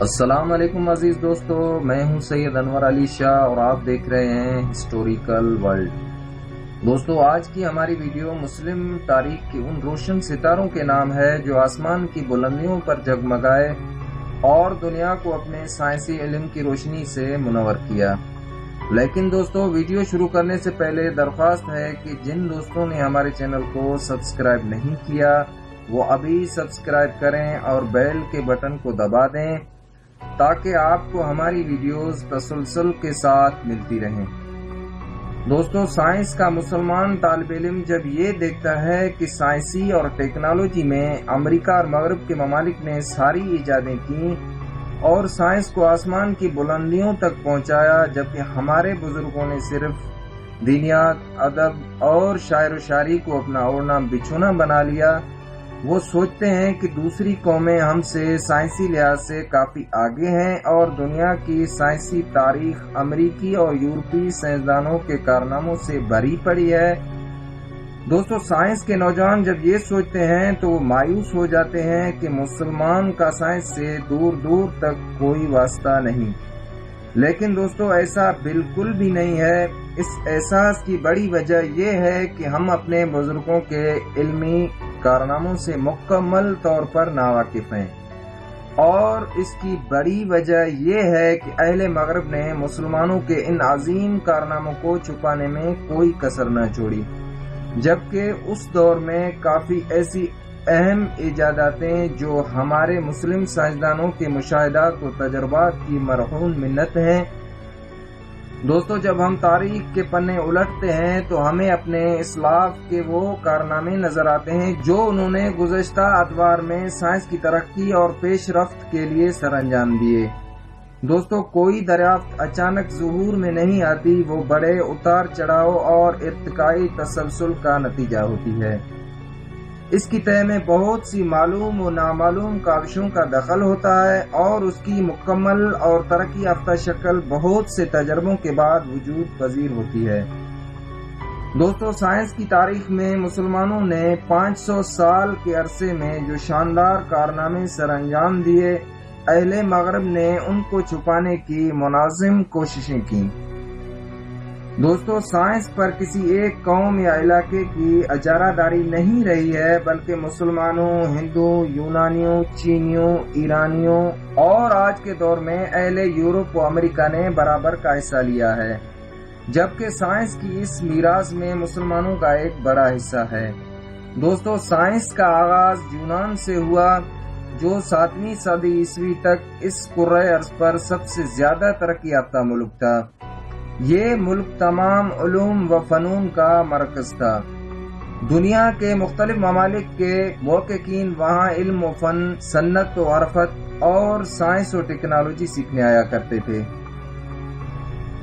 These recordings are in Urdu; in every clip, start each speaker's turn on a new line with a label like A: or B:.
A: السلام علیکم عزیز دوستو، میں ہوں سید انور علی شاہ اور آپ دیکھ رہے ہیں ہسٹوریکل ورلڈ۔ دوستو، آج کی ہماری ویڈیو مسلم تاریخ کے ان روشن ستاروں کے نام ہے جو آسمان کی بلندیوں پر جگمگائے اور دنیا کو اپنے سائنسی علم کی روشنی سے منور کیا۔ لیکن دوستو، ویڈیو شروع کرنے سے پہلے درخواست ہے کہ جن دوستوں نے ہمارے چینل کو سبسکرائب نہیں کیا وہ ابھی سبسکرائب کریں اور بیل کے بٹن کو دبا دیں تاکہ آپ کو ہماری ویڈیوز تسلسل کے ساتھ ملتی رہیں۔ دوستو، سائنس کا مسلمان طالب علم جب یہ دیکھتا ہے کہ سائنسی اور ٹیکنالوجی میں امریکہ اور مغرب کے ممالک نے ساری ایجادیں کی اور سائنس کو آسمان کی بلندیوں تک پہنچایا، جبکہ ہمارے بزرگوں نے صرف دینیات، ادب اور شاعر و شاعری کو اپنا اوڑھنا بچھونا بنا لیا، وہ سوچتے ہیں کہ دوسری قومیں ہم سے سائنسی لحاظ سے کافی آگے ہیں اور دنیا کی سائنسی تاریخ امریکی اور یورپی سائنسدانوں کے کارناموں سے بھری پڑی ہے۔ دوستو، سائنس کے نوجوان جب یہ سوچتے ہیں تو وہ مایوس ہو جاتے ہیں کہ مسلمان کا سائنس سے دور دور تک کوئی واسطہ نہیں۔ لیکن دوستو، ایسا بالکل بھی نہیں ہے۔ اس احساس کی بڑی وجہ یہ ہے کہ ہم اپنے بزرگوں کے علمی کارناموں سے مکمل طور پر ناواقف ہیں، اور اس کی بڑی وجہ یہ ہے کہ اہل مغرب نے مسلمانوں کے ان عظیم کارناموں کو چھپانے میں کوئی کسر نہ چھوڑی، جبکہ اس دور میں کافی ایسی اہم ایجاداتیں جو ہمارے مسلم سائنسدانوں کے مشاہدات و تجربات کی مرہون منت ہیں۔ دوستو، جب ہم تاریخ کے پنے الٹتے ہیں تو ہمیں اپنے اسلاف کے وہ کارنامے نظر آتے ہیں جو انہوں نے گزشتہ ادوار میں سائنس کی ترقی اور پیش رفت کے لیے سر انجام دیے۔ دوستو، کوئی دریافت اچانک ظہور میں نہیں آتی، وہ بڑے اتار چڑھاؤ اور ارتقائی تسلسل کا نتیجہ ہوتی ہے۔ اس کی تہ میں بہت سی معلوم و نامعلوم کاوشوں کا دخل ہوتا ہے اور اس کی مکمل اور ترقی یافتہ شکل بہت سے تجربوں کے بعد وجود پذیر ہوتی ہے۔ دوستو، سائنس کی تاریخ میں مسلمانوں نے 500 سال کے عرصے میں جو شاندار کارنامے سر انجام دیے، اہل مغرب نے ان کو چھپانے کی منظم کوششیں کی۔ دوستو، سائنس پر کسی ایک قوم یا علاقے کی اجارہ داری نہیں رہی ہے، بلکہ مسلمانوں، ہندوؤں، یونانیوں، چینیوں، ایرانیوں اور آج کے دور میں اہل یورپ و امریکہ نے برابر کا حصہ لیا ہے، جبکہ سائنس کی اس میراث میں مسلمانوں کا ایک بڑا حصہ ہے۔ دوستو، سائنس کا آغاز یونان سے ہوا، جو 7ویں صدی عیسوی تک اس کرۂ ارض پر سب سے زیادہ ترقی یافتہ ملک تھا۔ یہ ملک تمام علوم و فنون کا مرکز تھا۔ دنیا کے مختلف ممالک کے محققین وہاں علم و فن، صنعت و حرفت اور سائنس و ٹیکنالوجی سیکھنے آیا کرتے تھے۔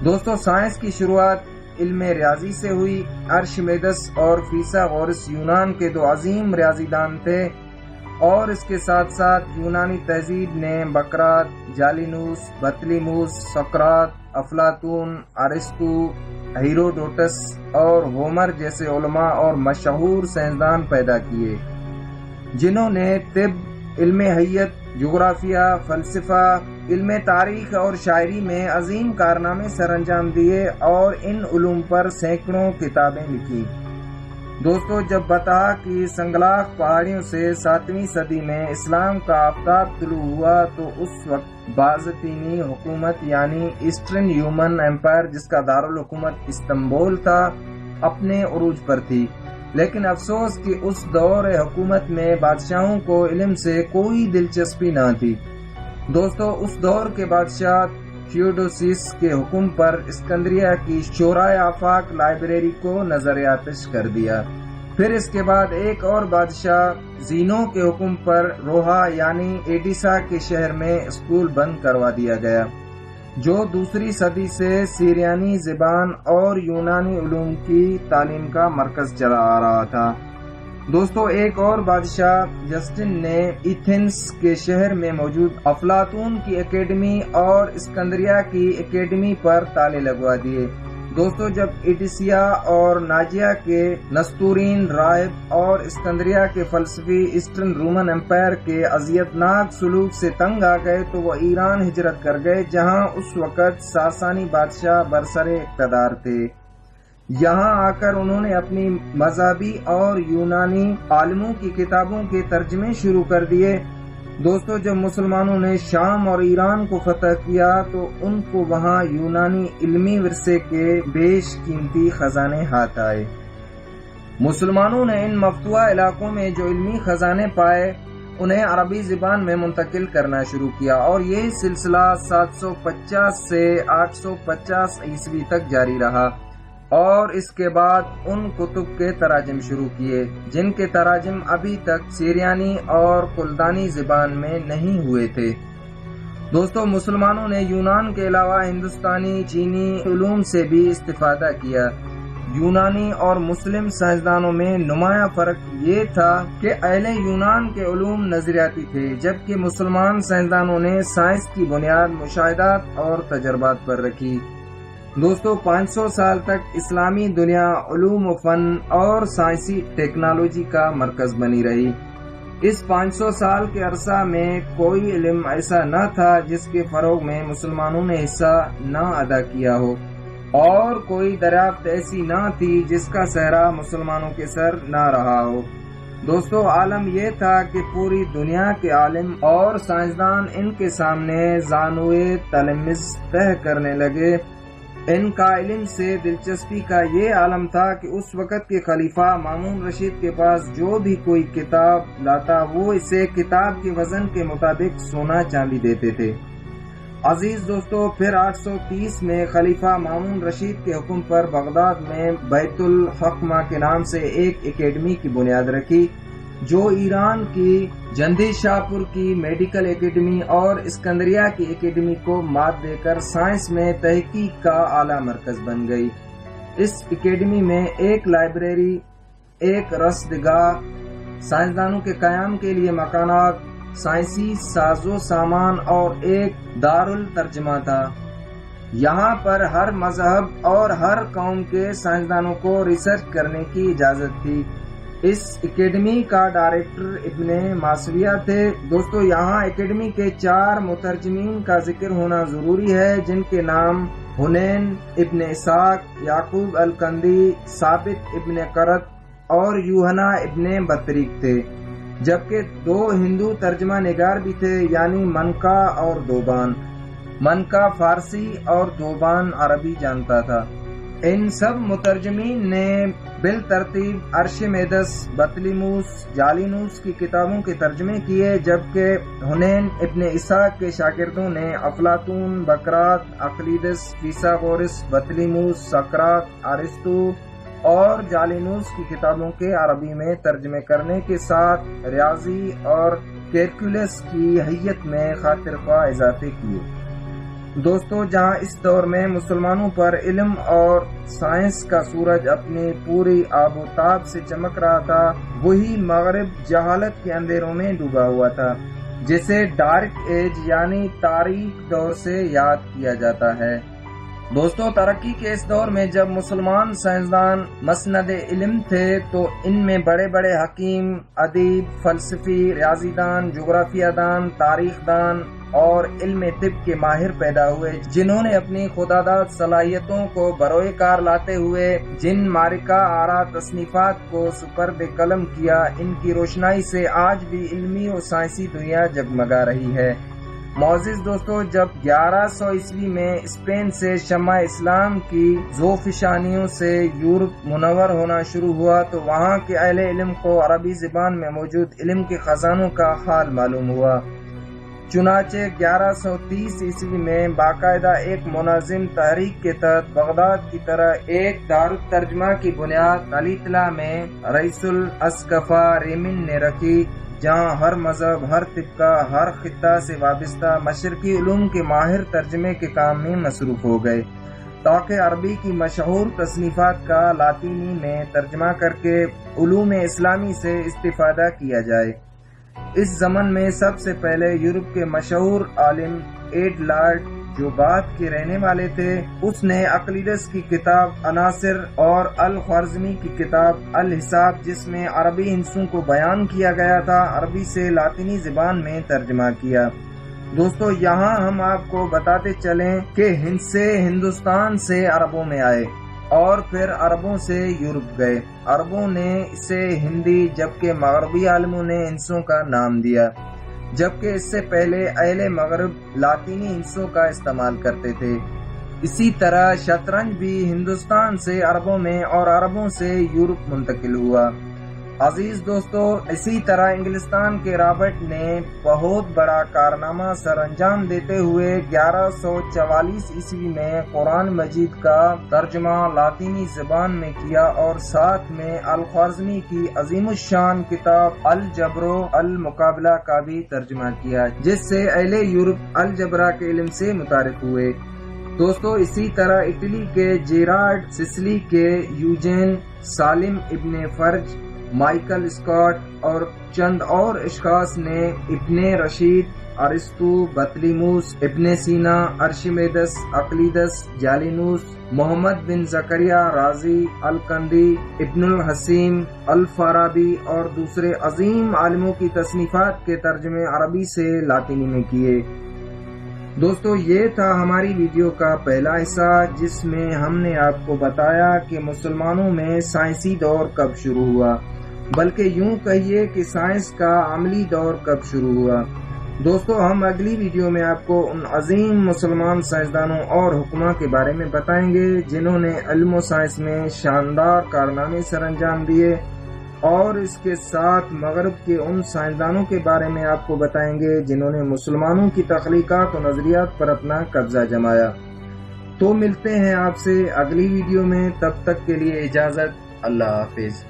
A: دوستو، سائنس کی شروعات علم ریاضی سے ہوئی۔ ارشمیدس اور فیثاغورس یونان کے دو عظیم ریاضی دان تھے، اور اس کے ساتھ ساتھ یونانی تہذیب نے بقراط، جالینوس، بطلیموس، سقراط، افلاطون، ارسطو، ہیروڈوٹس اور ہومر جیسے علماء اور مشہور سائنسدان پیدا کیے، جنہوں نے طب، علم حیات، جغرافیہ، فلسفہ، علم تاریخ اور شاعری میں عظیم کارنامے سر انجام دیے اور ان علوم پر سینکڑوں کتابیں لکھی۔ دوستو، جب بطحا کی سنگلاخ پہاڑیوں سے 7ویں صدی میں اسلام کا آفتاب طلوع ہوا تو اس وقت بازنطینی حکومت یعنی ایسٹرن رومن امپائر، جس کا دارالحکومت استنبول تھا، اپنے عروج پر تھی۔ لیکن افسوس کہ اس دور حکومت میں بادشاہوں کو علم سے کوئی دلچسپی نہ تھی۔ دوستو، اس دور کے بادشاہ تھیوڈوسیس کے حکم پر اسکندریہ کی شورائے آفاق لائبریری کو نظر آتش کر دیا۔ پھر اس کے بعد ایک اور بادشاہ زینو کے حکم پر روہا یعنی ایڈیسا کے شہر میں اسکول بند کروا دیا گیا، جو 2ویں صدی سے سیریانی زبان اور یونانی علوم کی تعلیم کا مرکز چلا آ رہا تھا۔ دوستو، ایک اور بادشاہ جسٹن نے ایتھنز کے شہر میں موجود افلاطون کی اکیڈمی اور اسکندریہ کی اکیڈمی پر تالے لگوا دیے، دوستو جب ایڈیسیا اور ناجیا کے نستورین راہب اور اسکندریہ کے فلسفی ایسٹرن رومن امپائر کے اذیتناک سلوک سے تنگ آ گئے تو وہ ایران ہجرت کر گئے، جہاں اس وقت ساسانی بادشاہ برسر اقتدار تھے۔ یہاں آ کر انہوں نے اپنی مذہبی اور یونانی عالموں کی کتابوں کے ترجمے شروع کر دیے۔ دوستو جب مسلمانوں نے شام اور ایران کو فتح کیا تو ان کو وہاں یونانی علمی ورثے کے بیش قیمتی خزانے ہاتھ آئے۔ مسلمانوں نے ان مفتوحہ علاقوں میں جو علمی خزانے پائے انہیں عربی زبان میں منتقل کرنا شروع کیا، اور یہ سلسلہ 750 سے 850 عیسوی تک جاری رہا، اور اس کے بعد ان کتب کے تراجم شروع کیے جن کے تراجم ابھی تک سیریانی اور کلدانی زبان میں نہیں ہوئے تھے۔ دوستو مسلمانوں نے یونان کے علاوہ ہندوستانی، چینی علوم سے بھی استفادہ کیا۔ یونانی اور مسلم سائنسدانوں میں نمایاں فرق یہ تھا کہ اہل یونان کے علوم نظریاتی تھے، جبکہ مسلمان سائنسدانوں نے سائنس کی بنیاد مشاہدات اور تجربات پر رکھی۔ دوستو 500 سال تک اسلامی دنیا علوم و فن اور سائنسی ٹیکنالوجی کا مرکز بنی رہی۔ اس 500 سال کے عرصہ میں کوئی علم ایسا نہ تھا جس کے فروغ میں مسلمانوں نے حصہ نہ ادا کیا ہو، اور کوئی دریافت ایسی نہ تھی جس کا صحرا مسلمانوں کے سر نہ رہا ہو۔ دوستو عالم یہ تھا کہ پوری دنیا کے عالم اور سائنسدان ان کے سامنے زانوئے تلمذ طے کرنے لگے۔ ان کا علم سے دلچسپی کا یہ عالم تھا کہ اس وقت کے خلیفہ مامون رشید کے پاس جو بھی کوئی کتاب لاتا وہ اسے کتاب کے وزن کے مطابق سونا چاندی دیتے تھے۔ عزیز دوستو پھر 830 میں خلیفہ مامون رشید کے حکم پر بغداد میں بیت الحکمہ کے نام سے ایک اکیڈمی کی بنیاد رکھی، جو ایران کی جندی شاہ پور کی میڈیکل اکیڈمی اور اسکندریہ کی اکیڈمی کو مات دے کر سائنس میں تحقیق کا اعلیٰ مرکز بن گئی۔ اس اکیڈمی میں ایک لائبریری، ایک رصدگاہ، سائنسدانوں کے قیام کے لیے مکانات، سائنسی ساز و سامان اور ایک دارالترجمہ تھا۔ یہاں پر ہر مذہب اور ہر قوم کے سائنسدانوں کو ریسرچ کرنے کی اجازت تھی۔ اس اکیڈمی کا ڈائریکٹر ابن ماسویہ تھے۔ دوستو یہاں اکیڈمی کے 4 مترجمین کا ذکر ہونا ضروری ہے، جن کے نام حنین ابن اسحاق، یعقوب الکندی، ثابت ابن قرط اور یوحنا ابن بطریق تھے، جبکہ 2 ہندو ترجمہ نگار بھی تھے، یعنی منکا اور دوبان۔ منکا فارسی اور دوبان عربی جانتا تھا۔ ان سب مترجمین نے بالترتیب ارشمیدس، بطلیموس، جالینوس کی کتابوں کے ترجمے کیے، جبکہ حنین ابن اسحاق کے شاگردوں نے افلاطون، بقراط، اقلیدس، فیثاغورس، بطلیموس، سقراط، ارسطو اور جالینوس کی کتابوں کے عربی میں ترجمے کرنے کے ساتھ ریاضی اور کیلکولس کی حیت میں خاطر خواہ اضافے کیے۔ دوستو جہاں اس دور میں مسلمانوں پر علم اور سائنس کا سورج اپنی پوری آب و تاب سے چمک رہا تھا، وہی مغرب جہالت کے اندھیروں میں ڈوبا ہوا تھا، جسے ڈارک ایج یعنی تاریک دور سے یاد کیا جاتا ہے۔ دوستو ترقی کے اس دور میں جب مسلمان سائنسدان مسند علم تھے تو ان میں بڑے بڑے حکیم، ادیب، فلسفی، ریاضی دان، جغرافیہ دان، تاریخ دان اور علم طب کے ماہر پیدا ہوئے، جنہوں نے اپنی خداداد صلاحیتوں کو بروئے کار لاتے ہوئے جن معرکہ آرا تصنیفات کو سپرد قلم کیا، ان کی روشنائی سے آج بھی علمی و سائنسی دنیا جگمگا رہی ہے۔ معزز دوستو جب 1100 عیسوی میں اسپین سے شمع اسلام کی ذوفشانیوں سے یورپ منور ہونا شروع ہوا تو وہاں کے اہل علم کو عربی زبان میں موجود علم کے خزانوں کا حال معلوم ہوا۔ چنانچہ 1130 عیسوی میں باقاعدہ ایک منظم تحریک کے تحت بغداد کی طرح ایک دارالترجمہ کی بنیاد علیطلہ میں رئیس الاسقفہ ریمن نے رکھی، جہاں ہر مذہب، ہر طبقہ، ہر خطہ سے وابستہ مشرقی علوم کے ماہر ترجمے کے کام میں مصروف ہو گئے، تاکہ عربی کی مشہور تصنیفات کا لاطینی میں ترجمہ کر کے علوم اسلامی سے استفادہ کیا جائے۔ اس زمن میں سب سے پہلے یورپ کے مشہور عالم ایڈلارڈ جو بعد کے رہنے والے تھے، اس نے اقلیدس کی کتاب عناصر اور الخوارزمی کی کتاب الحساب، جس میں عربی ہندسوں کو بیان کیا گیا تھا، عربی سے لاطینی زبان میں ترجمہ کیا۔ دوستو یہاں ہم آپ کو بتاتے چلیں کہ ہند سے ہندوستان سے عربوں میں آئے اور پھر عربوں سے یورپ گئے۔ عربوں نے اسے ہندی جبکہ مغربی عالموں نے ہندسوں کا نام دیا، جبکہ اس سے پہلے اہل مغرب لاطینی ہندسوں کا استعمال کرتے تھے۔ اسی طرح شطرنج بھی ہندوستان سے عربوں میں اور عربوں سے یورپ منتقل ہوا۔ عزیز دوستو، اسی طرح انگلستان کے رابرٹ نے بہت بڑا کارنامہ سر انجام دیتے ہوئے 1144 عیسوی میں قرآن مجید کا ترجمہ لاطینی زبان میں کیا اور ساتھ میں الخوارزمی کی عظیم الشان کتاب الجبر المقابلہ کا بھی ترجمہ کیا، جس سے اہل یورپ الجبرا کے علم سے متعارف ہوئے۔ دوستو اسی طرح اٹلی کے جیراڈ، سسلی کے یوجین، سالم ابن فرج، مائیکل اسکاٹ اور چند اور اشخاص نے ابن رشید، ارسطو، بطلیموس، ابن سینا، ارشمیدس، اقلیدس، جالینوس، محمد بن زکریا رازی، الکندی، ابن الحسیم، الفارابی اور دوسرے عظیم عالموں کی تصنیفات کے ترجمے عربی سے لاطینی میں کیے۔ دوستو یہ تھا ہماری ویڈیو کا پہلا حصہ، جس میں ہم نے آپ کو بتایا کہ مسلمانوں میں سائنسی دور کب شروع ہوا، بلکہ یوں کہیے کہ سائنس کا عملی دور کب شروع ہوا۔ دوستو ہم اگلی ویڈیو میں آپ کو ان عظیم مسلمان سائنسدانوں اور حکماں کے بارے میں بتائیں گے جنہوں نے علم و سائنس میں شاندار کارنامے سر انجام دیے، اور اس کے ساتھ مغرب کے ان سائنسدانوں کے بارے میں آپ کو بتائیں گے جنہوں نے مسلمانوں کی تخلیقات و نظریات پر اپنا قبضہ جمایا۔ تو ملتے ہیں آپ سے اگلی ویڈیو میں، تب تک کے لیے اجازت، اللہ حافظ۔